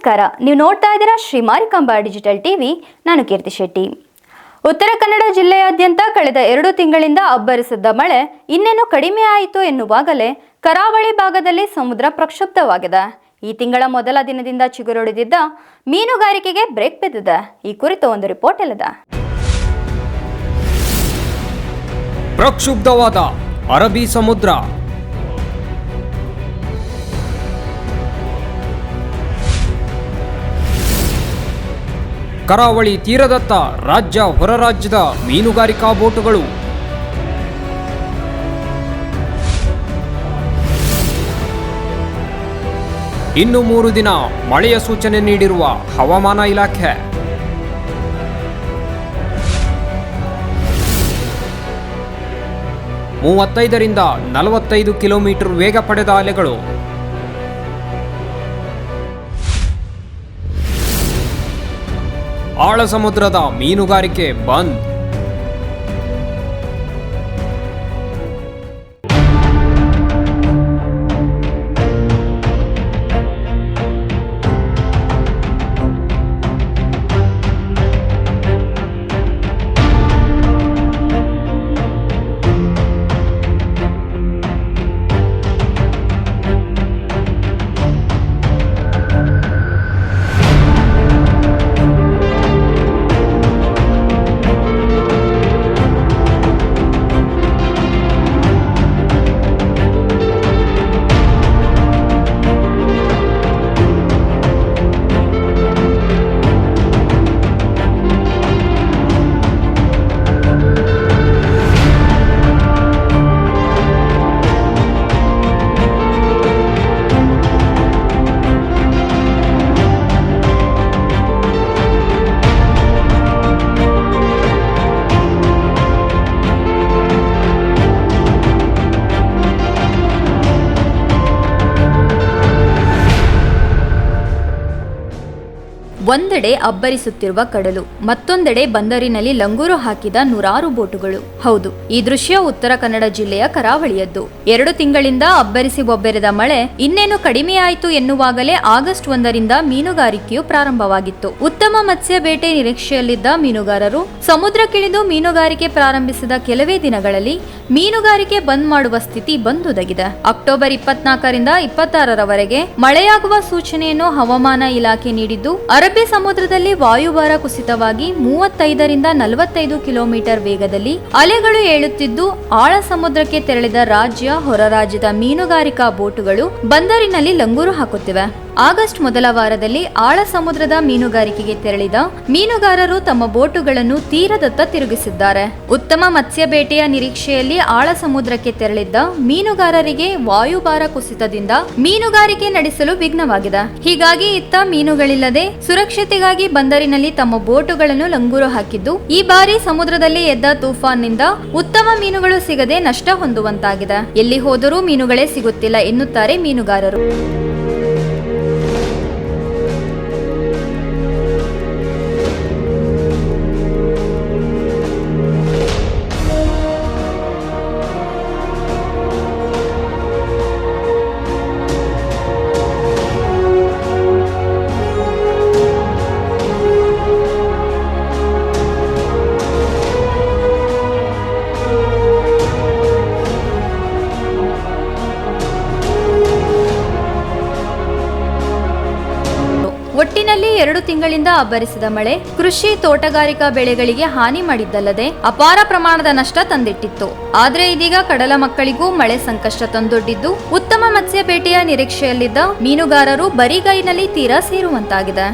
ನಮಸ್ಕಾರ, ನೀವು ನೋಡ್ತಾ ಇದ್ದೀರಾ ಶ್ರೀ ಮಾರಿಕಾಂಬಾ ಡಿಜಿಟಲ್ ಟಿವಿ. ನಾನು ಕೀರ್ತಿ ಶೆಟ್ಟಿ. ಉತ್ತರ ಕನ್ನಡ ಜಿಲ್ಲೆಯಾದ್ಯಂತ ಕಳೆದ 2 ತಿಂಗಳಿಂದ ಅಬ್ಬರಿಸಿದ್ದ ಮಳೆ ಇನ್ನೇನು ಕಡಿಮೆ ಆಯಿತು ಎನ್ನುವಾಗಲೇ ಕರಾವಳಿ ಭಾಗದಲ್ಲಿ ಸಮುದ್ರ ಪ್ರಕ್ಷುಬ್ಧವಾಗಿದೆ. ಈ ತಿಂಗಳ ಮೊದಲ ದಿನದಿಂದ ಚಿಗುರೊಡೆದಿದ್ದ ಮೀನುಗಾರಿಕೆಗೆ ಬ್ರೇಕ್ ಬಿದ್ದಿದೆ. ಈ ಕುರಿತು ಒಂದು ರಿಪೋರ್ಟ್ ಇಲ್ಲಿದೆ. ಪ್ರಕ್ಷುಬ್ಧವಾದ ಅರಬ್ಬಿ ಸಮುದ್ರ. ಕರಾವಳಿ ತೀರದತ್ತ ರಾಜ್ಯ ಹೊರ ರಾಜ್ಯದ ಮೀನುಗಾರಿಕಾ ಬೋಟುಗಳು. ಇನ್ನು 3 ದಿನ ಮಳೆಯ ಸೂಚನೆ ನೀಡಿರುವ ಹವಾಮಾನ ಇಲಾಖೆ. ಮೂವತ್ತೈದರಿಂದ 45 ಕಿಲೋಮೀಟರ್ ವೇಗ ಪಡೆದ ಅಲೆಗಳು. ಆಳ ಸಮುದ್ರದ ಮೀನುಗಾರಿಕೆ ಬಂದ್. ಒಂದೆಡೆ ಅಬ್ಬರಿಸುತ್ತಿರುವ ಕಡಲು, ಮತ್ತೊಂದೆಡೆ ಬಂದರಿನಲ್ಲಿ ಲಂಗೂರು ಹಾಕಿದ ನೂರಾರು ಬೋಟುಗಳು. ಹೌದು, ಈ ದೃಶ್ಯ ಉತ್ತರ ಕನ್ನಡ ಜಿಲ್ಲೆಯ ಕರಾವಳಿಯದ್ದು. 2 ತಿಂಗಳಿಂದ ಅಬ್ಬರಿಸಿ ಬೊಬ್ಬೆರೆದ ಮಳೆ ಇನ್ನೇನು ಕಡಿಮೆಯಾಯಿತು ಎನ್ನುವಾಗಲೇ ಆಗಸ್ಟ್ 1ರಿಂದ ಮೀನುಗಾರಿಕೆಯು ಪ್ರಾರಂಭವಾಗಿತ್ತು. ಉತ್ತಮ ಮತ್ಸ್ಯ ಬೇಟೆ ನಿರೀಕ್ಷೆಯಲ್ಲಿದ್ದ ಮೀನುಗಾರರು ಸಮುದ್ರಕ್ಕಿಳಿದು ಮೀನುಗಾರಿಕೆ ಪ್ರಾರಂಭಿಸಿದ ಕೆಲವೇ ದಿನಗಳಲ್ಲಿ ಮೀನುಗಾರಿಕೆ ಬಂದ್ ಮಾಡುವ ಸ್ಥಿತಿ ಬಂದೊದಗಿದೆ. ಅಕ್ಟೋಬರ್ 24ರಿಂದ 26ರವರೆಗೆ ಮಳೆಯಾಗುವ ಸೂಚನೆಯನ್ನು ಹವಾಮಾನ ಇಲಾಖೆ ನೀಡಿದ್ದು, ಅರಬ್ಬಿ ಸಮುದ್ರದಲ್ಲಿ ವಾಯುಭಾರ ಕುಸಿತವಾಗಿ 35ರಿಂದ 45 ಕಿಲೋಮೀಟರ್ ವೇಗದಲ್ಲಿ ಅಲೆಗಳು ಏಳುತ್ತಿದ್ದು, ಆಳ ಸಮುದ್ರಕ್ಕೆ ತೆರಳಿದ ರಾಜ್ಯ ಹೊರ ರಾಜ್ಯದ ಮೀನುಗಾರಿಕಾ ಬೋಟುಗಳು ಬಂದರಿನಲ್ಲಿ ಲಂಗೂರು ಹಾಕುತ್ತಿವೆ. ಆಗಸ್ಟ್ ಮೊದಲ ವಾರದಲ್ಲಿ ಆಳ ಸಮುದ್ರದ ಮೀನುಗಾರಿಕೆಗೆ ತೆರಳಿದ ಮೀನುಗಾರರು ತಮ್ಮ ಬೋಟುಗಳನ್ನು ತೀರದತ್ತ ತಿರುಗಿಸಿದ್ದಾರೆ. ಉತ್ತಮ ಮತ್ಸ್ಯ ಬೇಟೆಯ ನಿರೀಕ್ಷೆಯಲ್ಲಿ ಆಳ ಸಮುದ್ರಕ್ಕೆ ತೆರಳಿದ್ದ ಮೀನುಗಾರರಿಗೆ ವಾಯುಭಾರ ಕುಸಿತದಿಂದ ಮೀನುಗಾರಿಕೆ ನಡೆಸಲು ವಿಘ್ನವಾಗಿದೆ. ಹೀಗಾಗಿ ಇತ್ತ ಮೀನುಗಳಿಲ್ಲದೆ ಸುರಕ್ಷತೆಗಾಗಿ ಬಂದರಿನಲ್ಲಿ ತಮ್ಮ ಬೋಟುಗಳನ್ನು ಲಂಗೂರು ಹಾಕಿದ್ದು, ಈ ಬಾರಿ ಸಮುದ್ರದಲ್ಲಿ ಎದ್ದ ತೂಫಾನ್ನಿಂದ ಉತ್ತಮ ಮೀನುಗಳು ಸಿಗದೆ ನಷ್ಟ ಹೊಂದುವಂತಾಗಿದೆ. ಎಲ್ಲಿ ಹೋದರೂ ಮೀನುಗಳೇ ಸಿಗುತ್ತಿಲ್ಲ ಎನ್ನುತ್ತಾರೆ ಮೀನುಗಾರರು. ಒಟ್ಟಿನಲ್ಲಿ 2 ತಿಂಗಳಿಂದ ಅಬ್ಬರಿಸಿದ ಮಳೆ ಕೃಷಿ ತೋಟಗಾರಿಕಾ ಬೆಳೆಗಳಿಗೆ ಹಾನಿ ಮಾಡಿದ್ದಲ್ಲದೆ ಅಪಾರ ಪ್ರಮಾಣದ ನಷ್ಟ ತಂದಿಟ್ಟಿತ್ತು. ಆದ್ರೆ ಇದೀಗ ಕಡಲ ಮಕ್ಕಳಿಗೂ ಮಳೆ ಸಂಕಷ್ಟ ತಂದೊಡ್ಡಿದ್ದು, ಉತ್ತಮ ಮತ್ಸ್ಯ ಬೇಟೆಯ ನಿರೀಕ್ಷೆಯಲ್ಲಿದ್ದ ಮೀನುಗಾರರು ಬರಿಗೈನಲ್ಲಿ ತೀರಾ ಸೇರುವಂತಾಗಿದೆ.